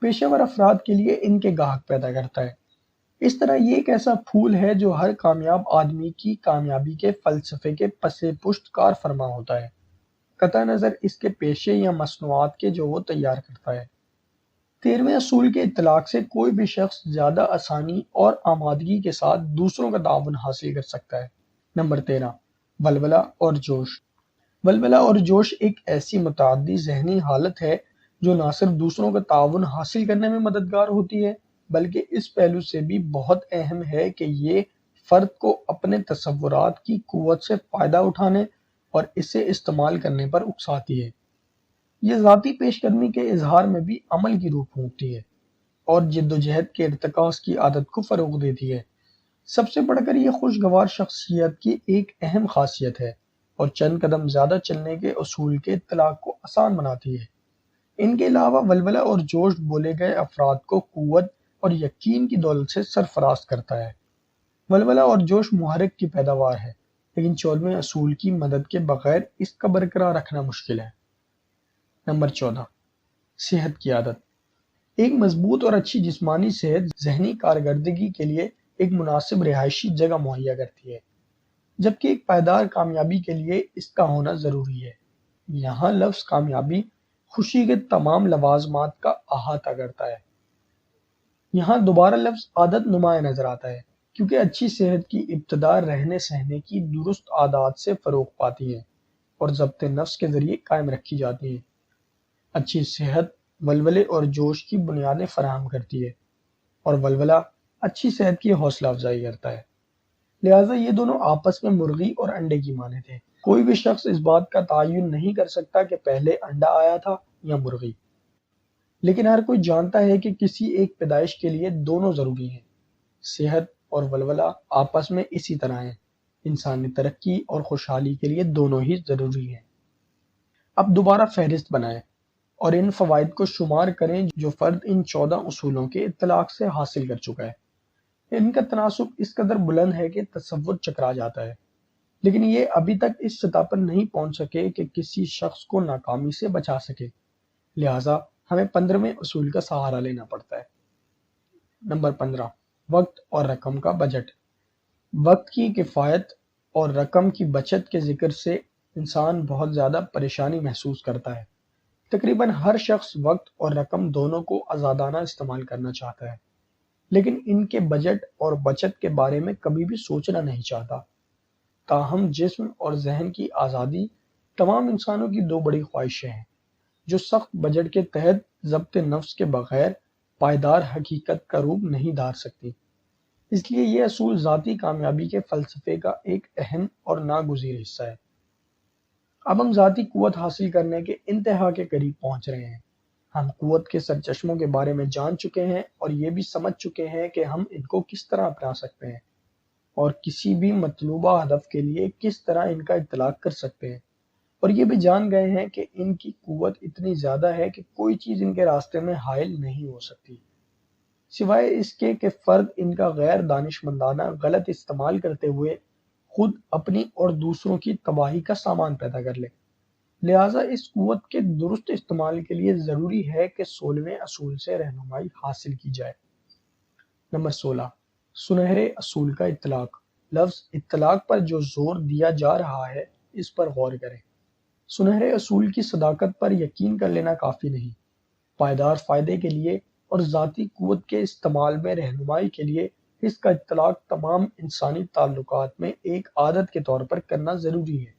پیشہ ور افراد کے لیے ان کے گاہک پیدا کرتا ہے۔ اس طرح یہ ایک ایسا پھول ہے جو ہر کامیاب آدمی کی کامیابی کے فلسفے کے پس پشت کار فرما ہوتا ہے، قطع نظر اس کے پیشے یا مصنوعات کے جو وہ تیار کرتا ہے۔ 13ویں اصول کے اطلاق سے کوئی بھی شخص زیادہ آسانی اور آمادگی کے ساتھ دوسروں کا تعاون حاصل کر سکتا ہے۔ نمبر 13، ولولہ اور جوش۔ ولولہ اور جوش ایک ایسی متعدی ذہنی حالت ہے جو نہ صرف دوسروں کا تعاون حاصل کرنے میں مددگار ہوتی ہے، بلکہ اس پہلو سے بھی بہت اہم ہے کہ یہ فرد کو اپنے تصورات کی قوت سے فائدہ اٹھانے اور اسے استعمال کرنے پر اکساتی ہے۔ یہ ذاتی پیش قدمی کے اظہار میں بھی عمل کی روح پھونکتی ہے اور جدوجہد کے ارتکاز کی عادت کو فروغ دیتی ہے۔ سب سے بڑھ کر یہ خوشگوار شخصیت کی ایک اہم خاصیت ہے اور چند قدم زیادہ چلنے کے اصول کے اطلاق کو آسان بناتی ہے۔ ان کے علاوہ ولولہ اور جوش بولے گئے افراد کو قوت اور یقین کی دولت سے سرفراز کرتا ہے۔ ولولہ اور جوش محرک کی پیداوار ہے، لیکن 14ویں اصول کی مدد کے بغیر اس کا برقرار رکھنا مشکل ہے۔ نمبر 14، صحت کی عادت۔ ایک مضبوط اور اچھی جسمانی صحت ذہنی کارکردگی کے لیے ایک مناسب رہائشی جگہ مہیا کرتی ہے، جبکہ ایک پائیدار کامیابی کے لیے اس کا ہونا ضروری ہے۔ یہاں لفظ کامیابی خوشی کے تمام لوازمات کا احاطہ کرتا ہے۔ یہاں دوبارہ لفظ عادت نمایاں نظر آتا ہے، کیونکہ اچھی صحت کی ابتدا رہنے سہنے کی درست عادات سے فروغ پاتی ہے اور ضبط نفس کے ذریعے قائم رکھی جاتی ہے۔ اچھی صحت ولولے اور جوش کی بنیادیں فراہم کرتی ہے اور ولولہ اچھی صحت کی حوصلہ افزائی کرتا ہے۔ لہٰذا یہ دونوں آپس میں مرغی اور انڈے کی مانند ہیں۔ کوئی بھی شخص اس بات کا تعین نہیں کر سکتا کہ پہلے انڈا آیا تھا یا مرغی، لیکن ہر کوئی جانتا ہے کہ کسی ایک پیدائش کے لیے دونوں ضروری ہیں۔ صحت اور ولولہ آپس میں اسی طرح ہیں۔ انسانی ترقی اور خوشحالی کے لیے دونوں ہی ضروری ہیں۔ اب دوبارہ فہرست بنائیں اور ان فوائد کو شمار کریں جو فرد ان 14 اصولوں کے اطلاق سے حاصل کر چکا ہے۔ ان کا تناسب اس قدر بلند ہے کہ تصور چکرا جاتا ہے، لیکن یہ ابھی تک اس سطح پر نہیں پہنچ سکے کہ کسی شخص کو ناکامی سے بچا سکے، لہٰذا ہمیں 15ویں اصول کا سہارا لینا پڑتا ہے۔ نمبر 15، وقت اور رقم کا بجٹ۔ وقت کی کفایت اور رقم کی بچت کے ذکر سے انسان بہت زیادہ پریشانی محسوس کرتا ہے۔ تقریباً ہر شخص وقت اور رقم دونوں کو آزادانہ استعمال کرنا چاہتا ہے، لیکن ان کے بجٹ اور بچت کے بارے میں کبھی بھی سوچنا نہیں چاہتا۔ تاہم جسم اور ذہن کی آزادی تمام انسانوں کی دو بڑی خواہشیں ہیں، جو سخت بجٹ کے تحت ضبط نفس کے بغیر پائیدار حقیقت کا روپ نہیں دھار سکتی۔ اس لیے یہ اصول ذاتی کامیابی کے فلسفے کا ایک اہم اور ناگزیر حصہ ہے۔ اب ہم ذاتی قوت حاصل کرنے کے انتہا کے قریب پہنچ رہے ہیں۔ ہم قوت کے سرچشموں کے بارے میں جان چکے ہیں اور یہ بھی سمجھ چکے ہیں کہ ہم ان کو کس طرح اپنا سکتے ہیں اور کسی بھی مطلوبہ ہدف کے لیے کس طرح ان کا اطلاق کر سکتے ہیں، اور یہ بھی جان گئے ہیں کہ ان کی قوت اتنی زیادہ ہے کہ کوئی چیز ان کے راستے میں حائل نہیں ہو سکتی، سوائے اس کے کہ فرد ان کا غیر دانشمندانہ غلط استعمال کرتے ہوئے خود اپنی اور دوسروں کی تباہی کا سامان پیدا کر لے۔ لہٰذا اس قوت کے درست استعمال کے لیے ضروری ہے کہ 16ویں اصول سے رہنمائی حاصل کی جائے۔ نمبر 16، سنہرے اصول کا اطلاق۔ لفظ اطلاق پر جو زور دیا جا رہا ہے اس پر غور کریں۔ سنہرے اصول کی صداقت پر یقین کر لینا کافی نہیں۔ پائیدار فائدے کے لیے اور ذاتی قوت کے استعمال میں رہنمائی کے لیے اس کا اطلاق تمام انسانی تعلقات میں ایک عادت کے طور پر کرنا ضروری ہے۔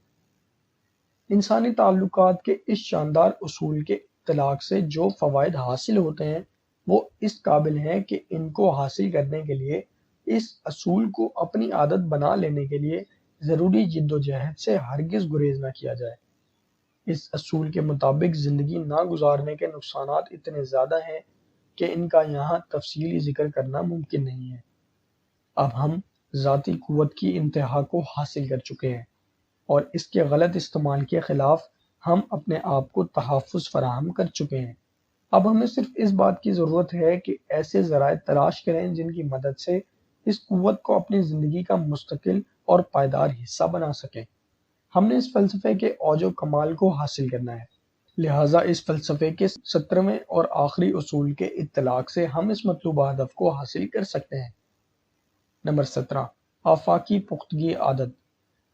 انسانی تعلقات کے اس شاندار اصول کے اطلاق سے جو فوائد حاصل ہوتے ہیں وہ اس قابل ہیں کہ ان کو حاصل کرنے کے لیے اس اصول کو اپنی عادت بنا لینے کے لیے ضروری جد و جہد سے ہرگز گریز نہ کیا جائے۔ اس اصول کے مطابق زندگی نہ گزارنے کے نقصانات اتنے زیادہ ہیں کہ ان کا یہاں تفصیلی ذکر کرنا ممکن نہیں ہے۔ اب ہم ذاتی قوت کی انتہا کو حاصل کر چکے ہیں اور اس کے غلط استعمال کے خلاف ہم اپنے آپ کو تحفظ فراہم کر چکے ہیں۔ اب ہمیں صرف اس بات کی ضرورت ہے کہ ایسے ذرائع تلاش کریں جن کی مدد سے اس قوت کو اپنی زندگی کا مستقل اور پائیدار حصہ بنا سکیں۔ ہم نے اس فلسفے کے اوج و کمال کو حاصل کرنا ہے، لہٰذا اس فلسفے کے 17ویں اور آخری اصول کے اطلاق سے ہم اس مطلوبہ ہدف کو حاصل کر سکتے ہیں۔ نمبر 17، آفاقی پختگی عادت۔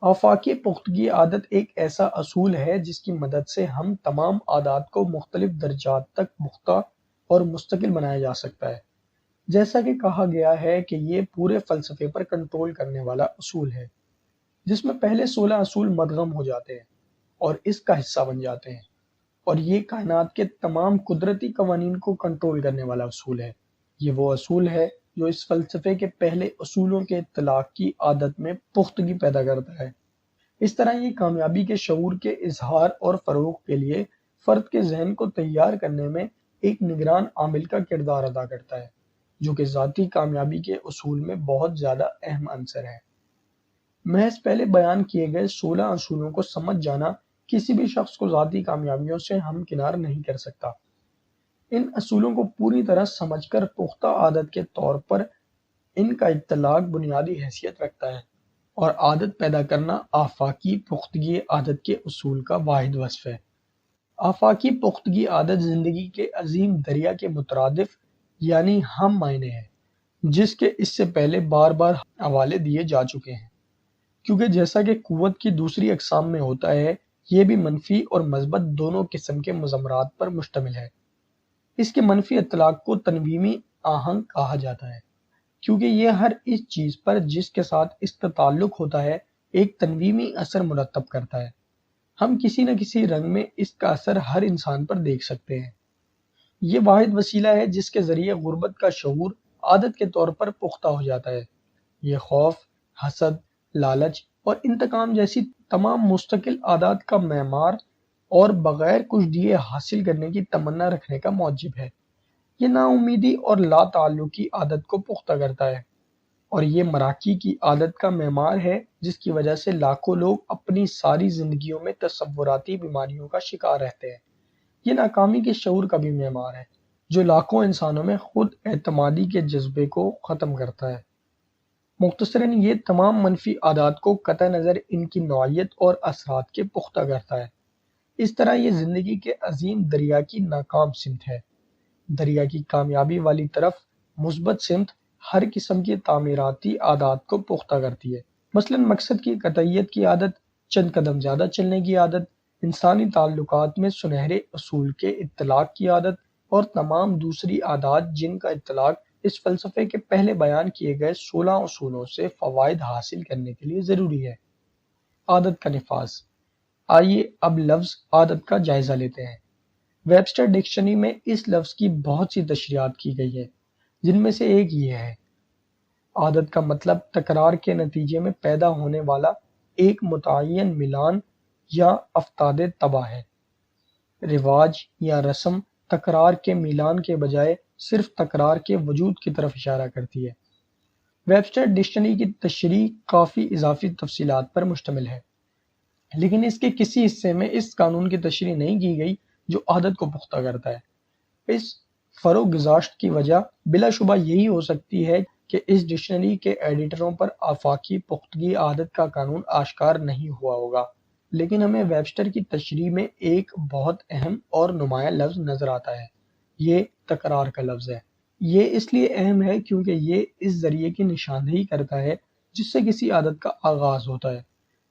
آفاقی پختگی عادت ایک ایسا اصول ہے جس کی مدد سے ہم تمام عادات کو مختلف درجات تک پختہ اور مستقل بنایا جا سکتا ہے۔ جیسا کہ کہا گیا ہے کہ یہ پورے فلسفے پر کنٹرول کرنے والا اصول ہے، جس میں پہلے 16 اصول مدغم ہو جاتے ہیں اور اس کا حصہ بن جاتے ہیں، اور یہ کائنات کے تمام قدرتی قوانین کو کنٹرول کرنے والا اصول ہے۔ یہ وہ اصول ہے جو اس فلسفے کے پہلے اصولوں کے اطلاق کی عادت میں پختگی پیدا کرتا ہے۔ اس طرح یہ کامیابی کے شعور کے اظہار اور فروغ کے لیے فرد کے ذہن کو تیار کرنے میں ایک نگران عامل کا کردار ادا کرتا ہے، جو کہ ذاتی کامیابی کے اصول میں بہت زیادہ اہم عنصر ہے۔ محض پہلے بیان کیے گئے 16 اصولوں کو سمجھ جانا کسی بھی شخص کو ذاتی کامیابیوں سے ہمکنار نہیں کر سکتا۔ ان اصولوں کو پوری طرح سمجھ کر پختہ عادت کے طور پر ان کا اطلاق بنیادی حیثیت رکھتا ہے، اور عادت پیدا کرنا آفاقی پختگی عادت کے اصول کا واحد وصف ہے۔ آفاقی پختگی عادت زندگی کے عظیم دریا کے مترادف یعنی ہم معنی ہے، جس کے اس سے پہلے بار بار حوالے دیے جا چکے ہیں، کیونکہ جیسا کہ قوت کی دوسری اقسام میں ہوتا ہے، یہ بھی منفی اور مثبت دونوں قسم کے مضمرات پر مشتمل ہے۔ اس کے منفی اطلاق کو تنویمی آہنگ کہا جاتا ہے، کیونکہ یہ ہر اس چیز پر جس کے ساتھ اس کا تعلق ہوتا ہے ایک تنویمی اثر مرتب کرتا ہے۔ ہم کسی نہ کسی رنگ میں اس کا اثر ہر انسان پر دیکھ سکتے ہیں۔ یہ واحد وسیلہ ہے جس کے ذریعے غربت کا شعور عادت کے طور پر پختہ ہو جاتا ہے۔ یہ خوف، حسد، لالچ اور انتقام جیسی تمام مستقل عادات کا معمار اور بغیر کچھ دیے حاصل کرنے کی تمنا رکھنے کا موجب ہے۔ یہ نا امیدی اور لا تعلقی عادت کو پختہ کرتا ہے، اور یہ مراکی کی عادت کا معمار ہے جس کی وجہ سے لاکھوں لوگ اپنی ساری زندگیوں میں تصوراتی بیماریوں کا شکار رہتے ہیں۔ یہ ناکامی کے شعور کا بھی معمار ہے جو لاکھوں انسانوں میں خود اعتمادی کے جذبے کو ختم کرتا ہے۔ مختصراً یہ تمام منفی عادات کو قطع نظر ان کی نوعیت اور اثرات کے پختہ کرتا ہے۔ اس طرح یہ زندگی کے عظیم دریا کی ناکام سمت ہے۔ دریا کی کامیابی والی طرف مثبت سمت ہر قسم کی تعمیراتی عادات کو پختہ کرتی ہے، مثلاً مقصد کی قطعیت کی عادت، چند قدم زیادہ چلنے کی عادت، انسانی تعلقات میں سنہرے اصول کے اطلاق کی عادت، اور تمام دوسری عادات جن کا اطلاق اس فلسفے کے پہلے بیان کیے گئے 16 اصولوں سے فوائد حاصل کرنے کے لیے ضروری ہے۔ عادت کا نفاذ۔ آئیے اب لفظ عادت کا جائزہ لیتے ہیں۔ ویبسٹر ڈکشنری میں اس لفظ کی بہت سی تشریحات کی گئی ہے، جن میں سے ایک یہ ہے: عادت کا مطلب تکرار کے نتیجے میں پیدا ہونے والا ایک متعین ملان یا افتاد طبع ہے۔ رواج یا رسم تکرار کے میلان کے بجائے صرف تکرار کے وجود کی طرف اشارہ کرتی ہے۔ ویبسٹر ڈکشنری کی تشریح کافی اضافی تفصیلات پر مشتمل ہے، لیکن اس کے کسی حصے میں اس قانون کی تشریح نہیں کی گئی جو عادت کو پختہ کرتا ہے۔ اس فروگزاشت کی وجہ بلا شبہ یہی ہو سکتی ہے کہ اس ڈکشنری کے ایڈیٹروں پر آفاقی پختگی عادت کا قانون آشکار نہیں ہوا ہوگا، لیکن ہمیں ویبسٹر کی تشریح میں ایک بہت اہم اور نمایاں لفظ نظر آتا ہے۔ یہ تکرار کا لفظ ہے۔ یہ اس لیے اہم ہے کیونکہ یہ اس ذریعے کی نشاندہی کرتا ہے جس سے کسی عادت کا آغاز ہوتا ہے۔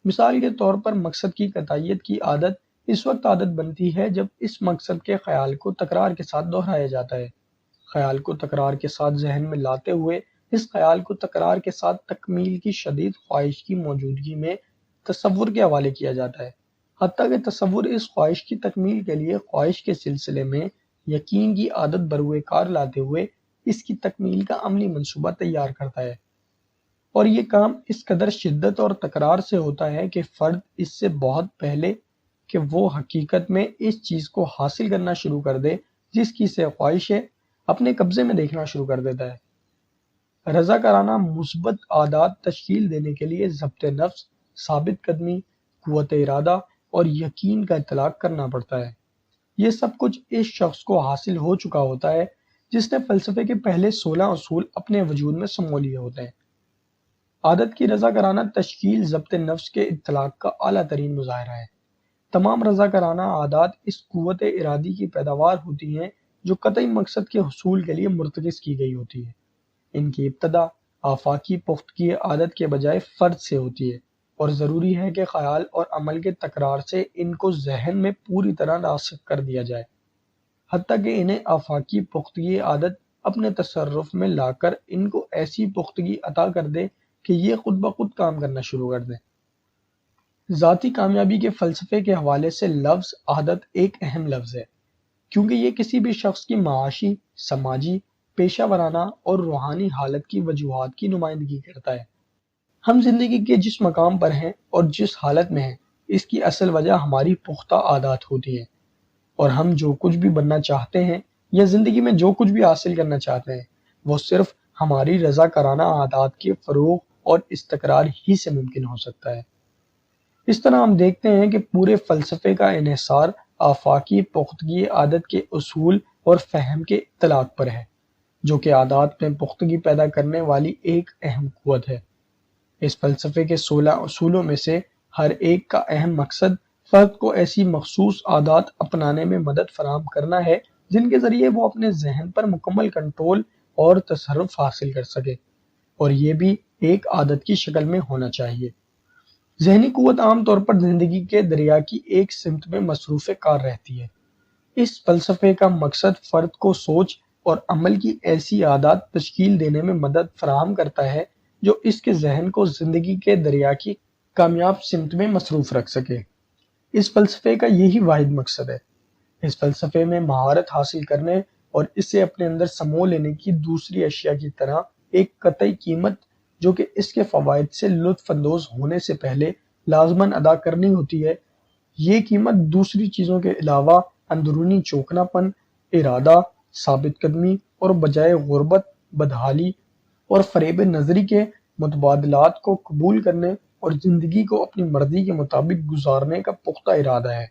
مثال کے طور پر مقصد کی قطعیت کی عادت اس وقت عادت بنتی ہے جب اس مقصد کے خیال کو تکرار کے ساتھ دہرایا جاتا ہے۔ خیال کو تکرار کے ساتھ ذہن میں لاتے ہوئے اس خیال کو تکرار کے ساتھ تکمیل کی شدید خواہش کی موجودگی میں تصور کے حوالے کیا جاتا ہے، حتیٰ کہ تصور اس خواہش کی تکمیل کے لیے خواہش کے سلسلے میں یقین کی عادت بروئے کار لاتے ہوئے اس کی تکمیل کا عملی منصوبہ تیار کرتا ہے، اور یہ کام اس قدر شدت اور تکرار سے ہوتا ہے کہ فرد اس سے بہت پہلے کہ وہ حقیقت میں اس چیز کو حاصل کرنا شروع کر دے جس کی سے خواہش ہے، اپنے قبضے میں دیکھنا شروع کر دیتا ہے۔ رضاکارانہ مثبت عادات تشکیل دینے کے لیے ضبط نفس، ثابت قدمی، قوت ارادہ اور یقین کا اطلاق کرنا پڑتا ہے۔ یہ سب کچھ اس شخص کو حاصل ہو چکا ہوتا ہے جس نے فلسفے کے پہلے 16 اصول اپنے وجود میں سمو لیے ہوتے ہیں۔ عادت کی رضاکارانہ تشکیل ضبط نفس کے اطلاق کا اعلیٰ ترین مظاہرہ ہے۔ تمام رضاکارانہ عادات اس قوت ارادی کی پیداوار ہوتی ہیں جو قطعی مقصد کے حصول کے لیے مرتکز کی گئی ہوتی ہے۔ ان کی ابتدا آفاقی پختگی عادت کے بجائے فرد سے ہوتی ہے، اور ضروری ہے کہ خیال اور عمل کے تکرار سے ان کو ذہن میں پوری طرح راسخ کر دیا جائے، حتیٰ کہ انہیں آفاقی پختگی عادت اپنے تصرف میں لا کر ان کو ایسی پختگی عطا کر دے کہ یہ خود بخود کام کرنا شروع کر دیں۔ ذاتی کامیابی کے فلسفے کے حوالے سے لفظ عادت ایک اہم لفظ ہے، کیونکہ یہ کسی بھی شخص کی معاشی، سماجی، پیشہ ورانہ اور روحانی حالت کی وجوہات کی نمائندگی کرتا ہے۔ ہم زندگی کے جس مقام پر ہیں اور جس حالت میں ہیں، اس کی اصل وجہ ہماری پختہ عادات ہوتی ہیں، اور ہم جو کچھ بھی بننا چاہتے ہیں یا زندگی میں جو کچھ بھی حاصل کرنا چاہتے ہیں وہ صرف ہماری رضاکارانہ عادات کے فروغ اور استقرار ہی سے ممکن ہو سکتا ہے۔ اس طرح ہم دیکھتے ہیں کہ پورے فلسفے کا انحصار آفاقی پختگی عادت کے اصول اور فہم کے اطلاق پر ہے، جو کہ عادات میں پختگی پیدا کرنے والی ایک اہم قوت ہے۔ اس فلسفے کے 16 اصولوں میں سے ہر ایک کا اہم مقصد فرد کو ایسی مخصوص عادات اپنانے میں مدد فراہم کرنا ہے جن کے ذریعے وہ اپنے ذہن پر مکمل کنٹرول اور تصرف حاصل کر سکے، اور یہ بھی ایک عادت کی شکل میں ہونا چاہیے۔ ذہنی قوت عام طور پر زندگی کے دریا کی ایک سمت میں مصروف کار رہتی ہے۔ اس فلسفے کا مقصد فرد کو سوچ اور عمل کی ایسی عادات تشکیل دینے میں مدد فراہم کرتا ہے جو اس کے ذہن کو زندگی کے دریا کی کامیاب سمت میں مصروف رکھ سکے۔ اس فلسفے کا یہی واحد مقصد ہے۔ اس فلسفے میں مہارت حاصل کرنے اور اسے اپنے اندر سمو لینے کی دوسری اشیاء کی طرح ایک قطعی قیمت جو کہ اس کے فوائد سے لطف اندوز ہونے سے پہلے لازماً ادا کرنی ہوتی ہے، یہ قیمت دوسری چیزوں کے علاوہ اندرونی چوکنا پن، ارادہ، ثابت قدمی اور بجائے غربت، بدحالی اور فریب نظری کے متبادلات کو قبول کرنے اور زندگی کو اپنی مرضی کے مطابق گزارنے کا پختہ ارادہ ہے۔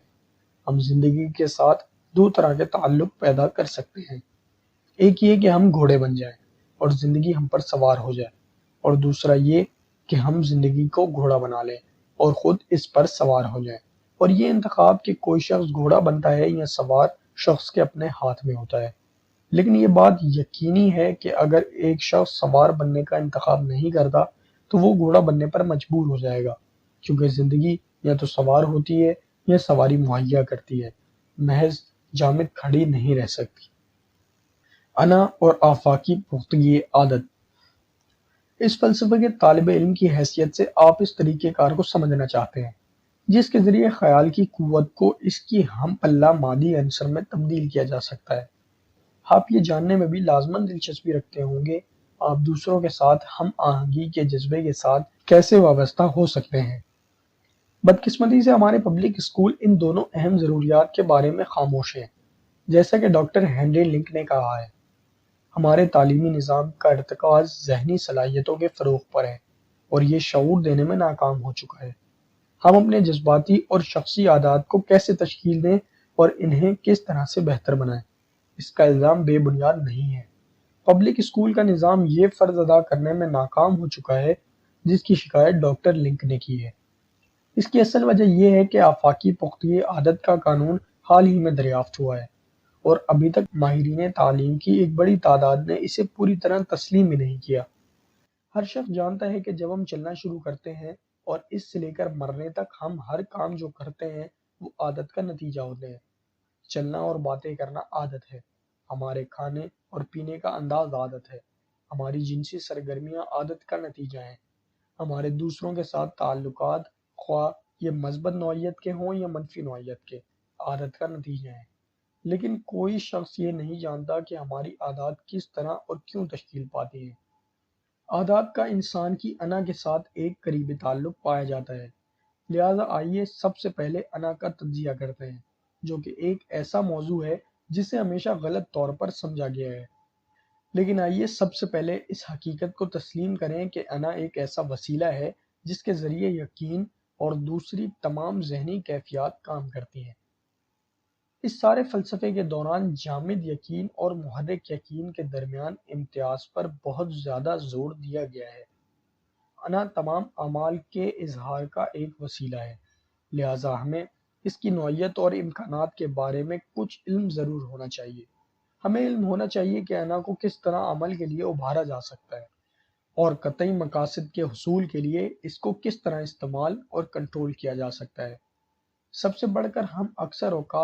ہم زندگی کے ساتھ دو طرح کے تعلق پیدا کر سکتے ہیں، ایک یہ کہ ہم گھوڑے بن جائیں اور زندگی ہم پر سوار ہو جائے، اور دوسرا یہ کہ ہم زندگی کو گھوڑا بنا لیں اور خود اس پر سوار ہو جائیں، اور یہ انتخاب کہ کوئی شخص گھوڑا بنتا ہے یا سوار شخص کے اپنے ہاتھ میں ہوتا ہے۔ لیکن یہ بات یقینی ہے کہ اگر ایک شخص سوار بننے کا انتخاب نہیں کرتا تو وہ گھوڑا بننے پر مجبور ہو جائے گا، کیونکہ زندگی یا تو سوار ہوتی ہے یا سواری مہیا کرتی ہے، محض جامد کھڑی نہیں رہ سکتی۔ انا اور آفاقی پختگی عادت۔ اس فلسفے کے طالب علم کی حیثیت سے آپ اس طریقہ کار کو سمجھنا چاہتے ہیں جس کے ذریعے خیال کی قوت کو اس کی ہم پلہ مادی عنصر میں تبدیل کیا جا سکتا ہے۔ آپ یہ جاننے میں بھی لازماً دلچسپی رکھتے ہوں گے آپ دوسروں کے ساتھ ہم آہنگی کے جذبے کے ساتھ کیسے وابستہ ہو سکتے ہیں۔ بدقسمتی سے ہمارے پبلک اسکول ان دونوں اہم ضروریات کے بارے میں خاموش ہیں۔ جیسا کہ ڈاکٹر ہنری لنک نے کہا ہے، ہمارے تعلیمی نظام کا ارتکاز ذہنی صلاحیتوں کے فروغ پر ہے اور یہ شعور دینے میں ناکام ہو چکا ہے۔ ہم اپنے جذباتی اور شخصی عادات کو کیسے تشکیل دیں اور انہیں کس طرح سے بہتر بنائیں، اس کا الزام بے بنیاد نہیں ہے۔ پبلک اسکول کا نظام یہ فرض ادا کرنے میں ناکام ہو چکا ہے جس کی شکایت ڈاکٹر لنک نے کی ہے۔ اس کی اصل وجہ یہ ہے کہ آفاقی پختگی عادت کا قانون حال ہی میں دریافت ہوا ہے اور ابھی تک ماہرین تعلیم کی ایک بڑی تعداد نے اسے پوری طرح تسلیم ہی نہیں کیا۔ ہر شخص جانتا ہے کہ جب ہم چلنا شروع کرتے ہیں اور اس سے لے کر مرنے تک ہم ہر کام جو کرتے ہیں وہ عادت کا نتیجہ ہوتے ہیں۔ چلنا اور باتیں کرنا عادت ہے، ہمارے کھانے اور پینے کا انداز عادت ہے، ہماری جنسی سرگرمیاں عادت کا نتیجہ ہیں، ہمارے دوسروں کے ساتھ تعلقات خواہ یہ مثبت نوعیت کے ہوں یا منفی نوعیت کے، عادت کا نتیجہ ہیں۔ لیکن کوئی شخص یہ نہیں جانتا کہ ہماری عادات کس طرح اور کیوں تشکیل پاتی ہیں۔ عادات کا انسان کی انا کے ساتھ ایک قریبی تعلق پایا جاتا ہے، لہٰذا آئیے سب سے پہلے انا کا تجزیہ کرتے ہیں، جو کہ ایک ایسا موضوع ہے جسے ہمیشہ غلط طور پر سمجھا گیا ہے۔ لیکن آئیے سب سے پہلے اس حقیقت کو تسلیم کریں کہ انا ایک ایسا وسیلہ ہے جس کے ذریعے یقین اور دوسری تمام ذہنی کیفیات کام کرتی ہیں۔ اس سارے فلسفے کے دوران جامد یقین اور محرک یقین کے درمیان امتیاز پر بہت زیادہ زور دیا گیا ہے۔ انا تمام اعمال کے اظہار کا ایک وسیلہ ہے، لہٰذا ہمیں اس کی نوعیت اور امکانات کے بارے میں کچھ علم ضرور ہونا چاہیے۔ ہمیں علم ہونا چاہیے کہ انا کو کس طرح عمل کے لیے ابھارا جا سکتا ہے اور قطعی مقاصد کے حصول کے لیے اس کو کس طرح استعمال اور کنٹرول کیا جا سکتا ہے۔ سب سے بڑھ کر ہم اکثر اوقات